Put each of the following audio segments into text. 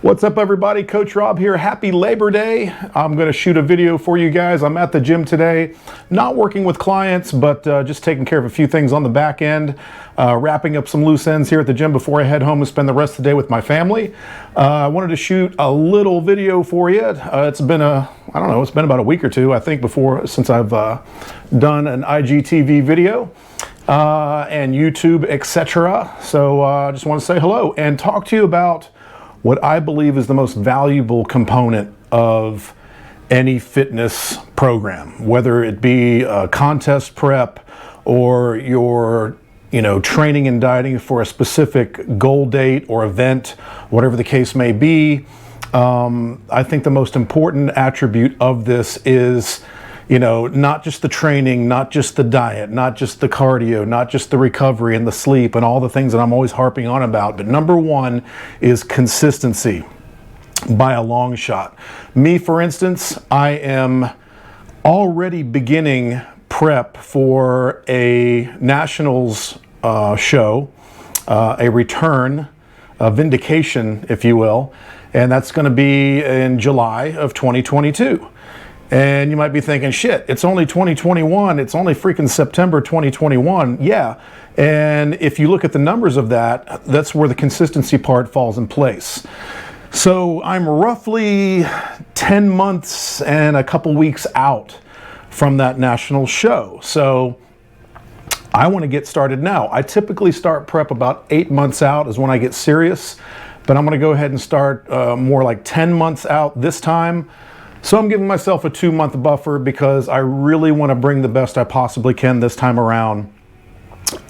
What's up, everybody? Coach Rob here. Happy Labor Day. I'm going to shoot a video for you guys. I'm at the gym today, not working with clients, but just taking care of a few things on the back end, wrapping up some loose ends here at the gym before I head home and spend the rest of the day with my family. I wanted to shoot a little video for you. It's been it's been about a week or two, I think, since I've done an IGTV video and YouTube, etc. So I just want to say hello and talk to you about what I believe is the most valuable component of any fitness program, whether it be a contest prep or your training and dieting for a specific goal date or event, whatever the case may be. I think the most important attribute of this is not just the training, not just the diet, not just the cardio, not just the recovery and the sleep and all the things that I'm always harping on about. But number one is consistency by a long shot. Me, for instance, I am already beginning prep for a nationals show, a return, a vindication, if you will, and that's going to be in July of 2022. And you might be thinking, shit, it's only 2021. It's only freaking September 2021. Yeah. And if you look at the numbers of that, that's where the consistency part falls in place. So I'm roughly 10 months and a couple weeks out from that national show. So I want to get started now. I typically start prep about 8 months out is when I get serious, but I'm going to go ahead and start more like 10 months out this time. So I'm giving myself a 2-month buffer because I really want to bring the best I possibly can this time around,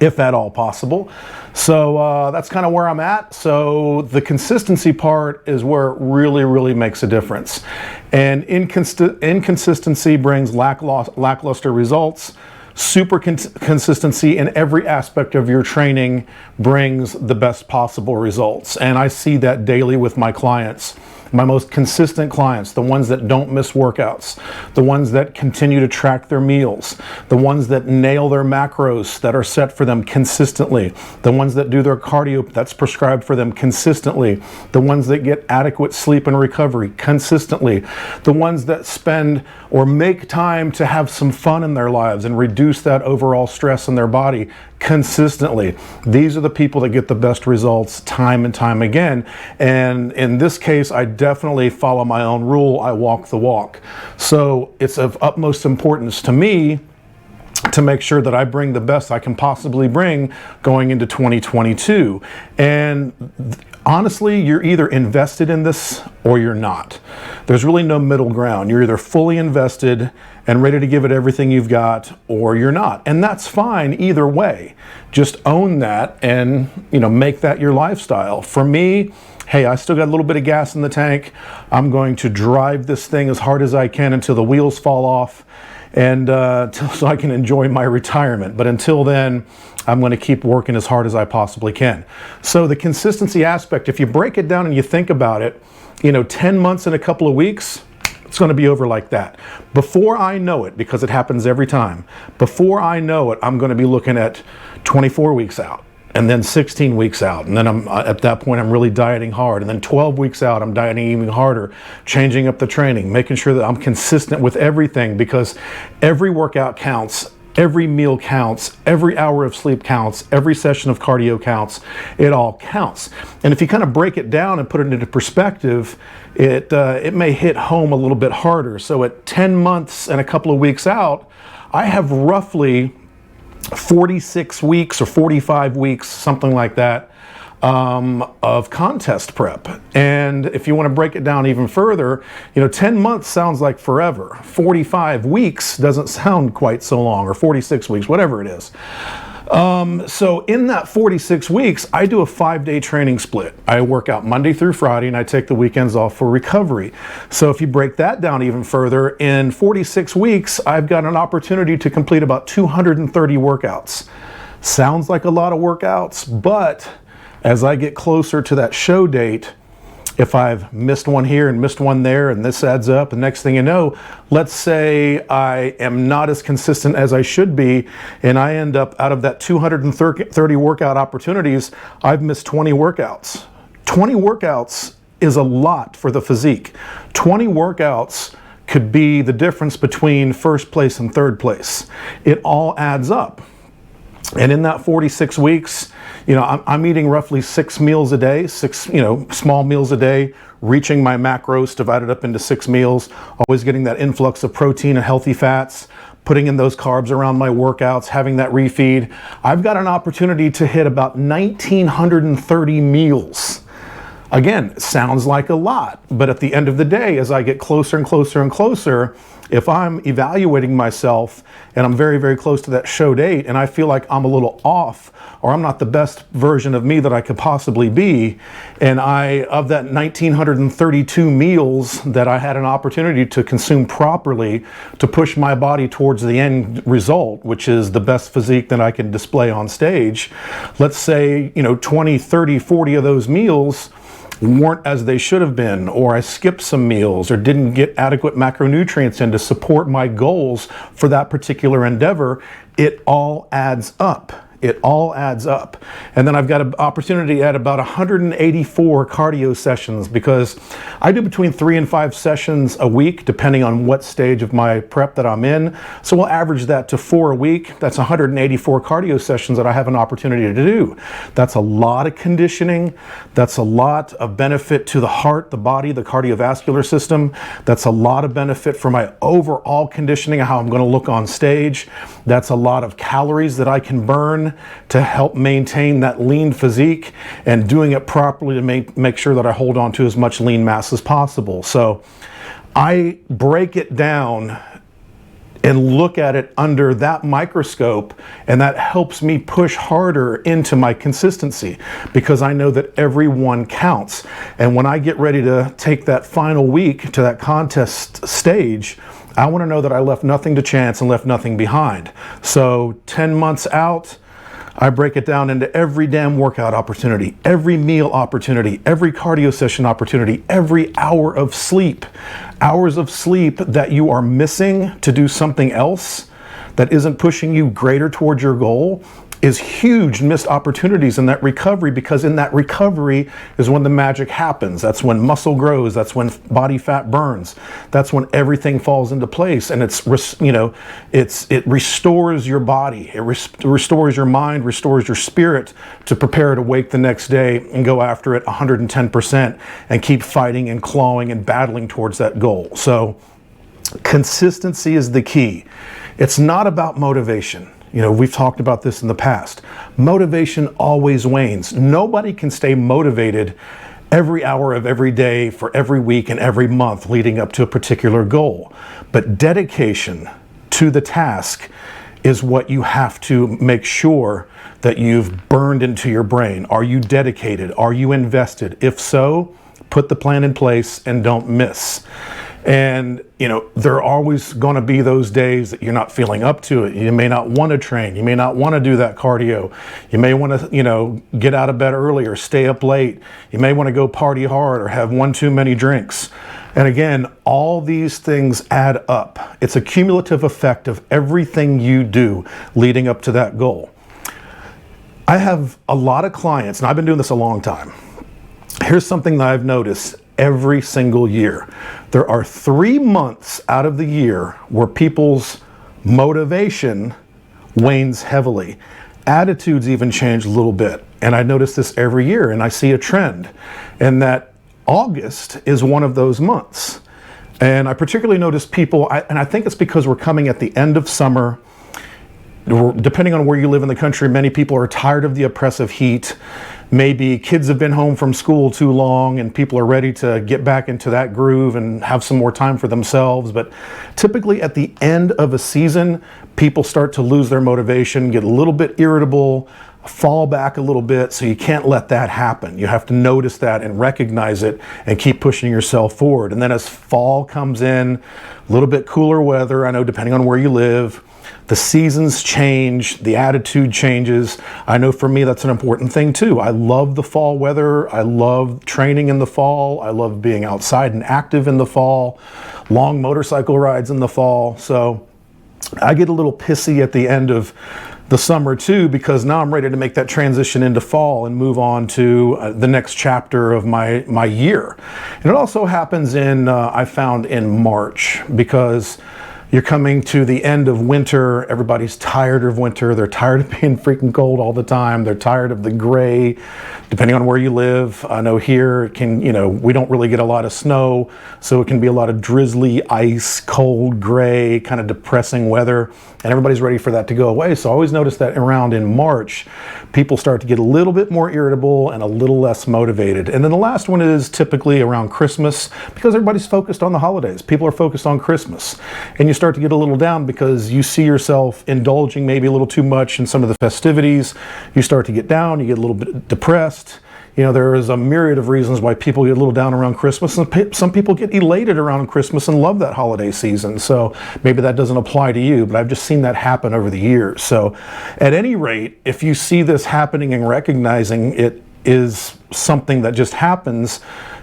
if at all possible. So that's kind of where I'm at. So the consistency part is where it really makes a difference. And inconsistency brings lackluster results. Super consistency in every aspect of your training brings the best possible results. And I see that daily with my clients. My most consistent clients, the ones that don't miss workouts, the ones that continue to track their meals, the ones that nail their macros that are set for them consistently, the ones that do their cardio that's prescribed for them consistently, the ones that get adequate sleep and recovery consistently, the ones that spend or make time to have some fun in their lives and reduce that overall stress in their body consistently. These are the people that get the best results time and time again. And in this case, I definitely follow my own rule. I walk the walk. So it's of utmost importance to me to make sure that I bring the best I can possibly bring going into 2022. And honestly, you're either invested in this or you're not. There's really no middle ground. You're either fully invested and ready to give it everything you've got, or you're not. And that's fine either way. Just own that and make that your lifestyle. For me, hey, I still got a little bit of gas in the tank. I'm going to drive this thing as hard as I can until the wheels fall off and so I can enjoy my retirement. But until then, I'm going to keep working as hard as I possibly can. So the consistency aspect, if you break it down and you think about it, 10 months and a couple of weeks, it's going to be over like that. Before I know it, because it happens every time, before I know it, I'm going to be looking at 24 weeks out, and then 16 weeks out, and then at that point I'm really dieting hard, and then 12 weeks out I'm dieting even harder, changing up the training, making sure that I'm consistent with everything, because every workout counts. Every meal counts, every hour of sleep counts, every session of cardio counts, it all counts. And if you kind of break it down and put it into perspective, it may hit home a little bit harder. So at 10 months and a couple of weeks out, I have roughly 46 weeks or 45 weeks, something like that, of contest prep. And if you want to break it down even further, 10 months sounds like forever. 45 weeks doesn't sound quite so long, or 46 weeks, whatever it is. So in that 46 weeks, I do a 5-day training split. I work out Monday through Friday and I take the weekends off for recovery. So if you break that down even further, in 46 weeks, I've got an opportunity to complete about 230 workouts. Sounds like a lot of workouts, but as I get closer to that show date, if I've missed one here and missed one there and this adds up, the next thing you know, let's say I am not as consistent as I should be and I end up out of that 230 workout opportunities, I've missed 20 workouts. 20 workouts is a lot for the physique. 20 workouts could be the difference between first place and third place. It all adds up. And in that 46 weeks, you know, I'm eating roughly 6 meals a day, 6, you know, small meals a day, reaching my macros divided up into 6 meals, always getting that influx of protein and healthy fats, putting in those carbs around my workouts, having that refeed. I've got an opportunity to hit about 1,930 meals. Again, sounds like a lot, but at the end of the day, as I get closer and closer and closer, if I'm evaluating myself and I'm very, very close to that show date and I feel like I'm a little off or I'm not the best version of me that I could possibly be, and of that 1,932 meals that I had an opportunity to consume properly to push my body towards the end result, which is the best physique that I can display on stage, let's say, you know, 20, 30, 40 of those meals weren't as they should have been, or I skipped some meals or didn't get adequate macronutrients in to support my goals for that particular endeavor, it all adds up. It all adds up. And then I've got an opportunity at about 184 cardio sessions, because I do between 3 and 5 sessions a week, depending on what stage of my prep that I'm in. So we'll average that to 4 a week. That's 184 cardio sessions that I have an opportunity to do. That's a lot of conditioning. That's a lot of benefit to the heart, the body, the cardiovascular system. That's a lot of benefit for my overall conditioning, how I'm going to look on stage. That's a lot of calories that I can burn to help maintain that lean physique, and doing it properly to make sure that I hold on to as much lean mass as possible. So I break it down and look at it under that microscope, and that helps me push harder into my consistency, because I know that every one counts. And when I get ready to take that final week to that contest stage, I want to know that I left nothing to chance and left nothing behind. So 10 months out, I break it down into every damn workout opportunity, every meal opportunity, every cardio session opportunity, every hour of sleep. Hours of sleep that you are missing to do something else that isn't pushing you greater towards your goal is huge missed opportunities in that recovery, because in that recovery is when the magic happens. That's when muscle grows. That's when body fat burns. That's when everything falls into place, and it restores your body. It restores your mind, restores your spirit to prepare to wake the next day and go after it 110% and keep fighting and clawing and battling towards that goal. So consistency is the key. It's not about motivation. You know, we've talked about this in the past. Motivation always wanes. Nobody can stay motivated every hour of every day for every week and every month leading up to a particular goal. But dedication to the task is what you have to make sure that you've burned into your brain. Are you dedicated? Are you invested? If so, put the plan in place and don't miss. And, you know, there are always going to be those days that you're not feeling up to it. You may not want to train. You may not want to do that cardio. You may want to, you know, get out of bed early or stay up late. You may want to go party hard or have one too many drinks. And again, all these things add up. It's a cumulative effect of everything you do leading up to that goal. I have a lot of clients, and I've been doing this a long time. Here's something that I've noticed every single year. There are 3 months out of the year where people's motivation wanes heavily. Attitudes even change a little bit. And I notice this every year, and I see a trend. And that August is one of those months. And I particularly notice people, and I think it's because we're coming at the end of summer. Depending on where you live in the country, many people are tired of the oppressive heat. Maybe kids have been home from school too long and people are ready to get back into that groove and have some more time for themselves. But typically at the end of a season, people start to lose their motivation, get a little bit irritable, fall back a little bit. So you can't let that happen. You have to notice that and recognize it and keep pushing yourself forward. And then as fall comes in, a little bit cooler weather, I know depending on where you live, the seasons change, the attitude changes. I know for me that's an important thing too. I love the fall weather. I love training in the fall. I love being outside and active in the fall, long motorcycle rides in the fall. So I get a little pissy at the end of the summer too, because now I'm ready to make that transition into fall and move on to the next chapter of my year. And it also happens I found in March, because you're coming to the end of winter. Everybody's tired of winter. They're tired of being freaking cold all the time. They're tired of the gray, depending on where you live. I know here it can, we don't really get a lot of snow, so it can be a lot of drizzly, ice, cold, gray, kind of depressing weather, and everybody's ready for that to go away. So I always notice that around in March, people start to get a little bit more irritable and a little less motivated. And then the last one is typically around Christmas, because everybody's focused on the holidays. People are focused on Christmas, and you start to get a little down because you see yourself indulging maybe a little too much in some of the festivities. You start to get down, you get a little bit depressed. There is a myriad of reasons why people get a little down around Christmas, and some people get elated around Christmas and love that holiday season. So maybe that doesn't apply to you, but I've just seen that happen over the years. So at any rate, if you see this happening and recognizing it is something that just happens,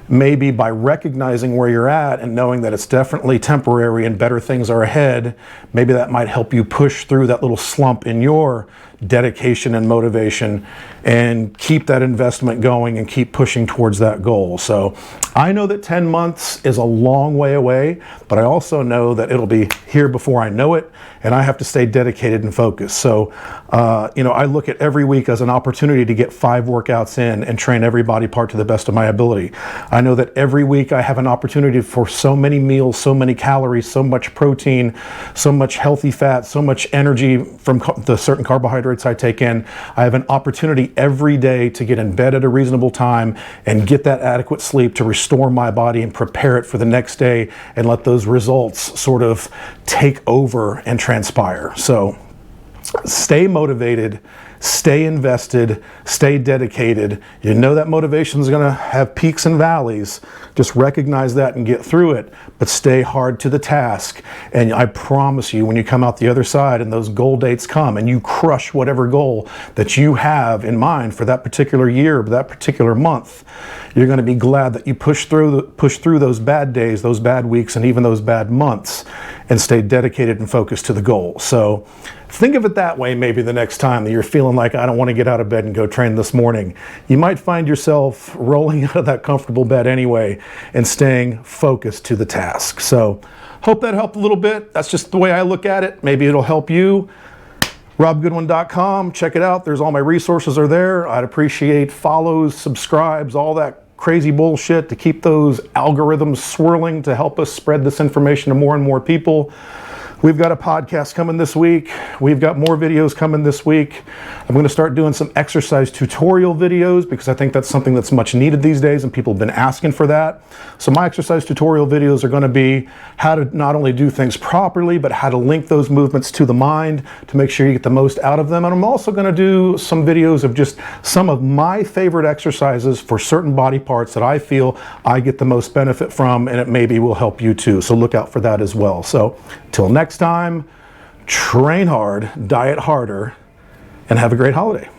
maybe by recognizing where you're at and knowing that it's definitely temporary and better things are ahead, maybe that might help you push through that little slump in your dedication and motivation and keep that investment going and keep pushing towards that goal. So I know that 10 months is a long way away, but I also know that it'll be here before I know it, and I have to stay dedicated and focused. So, I look at every week as an opportunity to get 5 workouts in and train every body part to the best of my ability. I know that every week I have an opportunity for so many meals, so many calories, so much protein, so much healthy fat, so much energy from the certain carbohydrates I take in. I have an opportunity every day to get in bed at a reasonable time and get that adequate sleep to restore my body and prepare it for the next day and let those results sort of take over and transpire. So stay motivated, stay invested, stay dedicated. You know that motivation is going to have peaks and valleys. Just recognize that and get through it, but stay hard to the task. And I promise you, when you come out the other side and those goal dates come and you crush whatever goal that you have in mind for that particular year or that particular month, you're going to be glad that you push through those bad days, those bad weeks, and even those bad months, and stay dedicated and focused to the goal. So think of it that way. Maybe the next time that you're feeling like, I don't want to get out of bed and go train this morning, you might find yourself rolling out of that comfortable bed anyway and staying focused to the task. So hope that helped a little bit. That's just the way I look at it. Maybe it'll help you. RobGoodwin.com, check it out. There's all my resources are there. I'd appreciate follows, subscribes, all that crazy bullshit to keep those algorithms swirling to help us spread this information to more and more people. We've got a podcast coming this week. We've got more videos coming this week. I'm going to start doing some exercise tutorial videos because I think that's something that's much needed these days and people have been asking for that. So my exercise tutorial videos are going to be how to not only do things properly, but how to link those movements to the mind to make sure you get the most out of them. And I'm also going to do some videos of just some of my favorite exercises for certain body parts that I feel I get the most benefit from, and it maybe will help you too. So look out for that as well. So till next time, train hard, diet harder, and have a great holiday.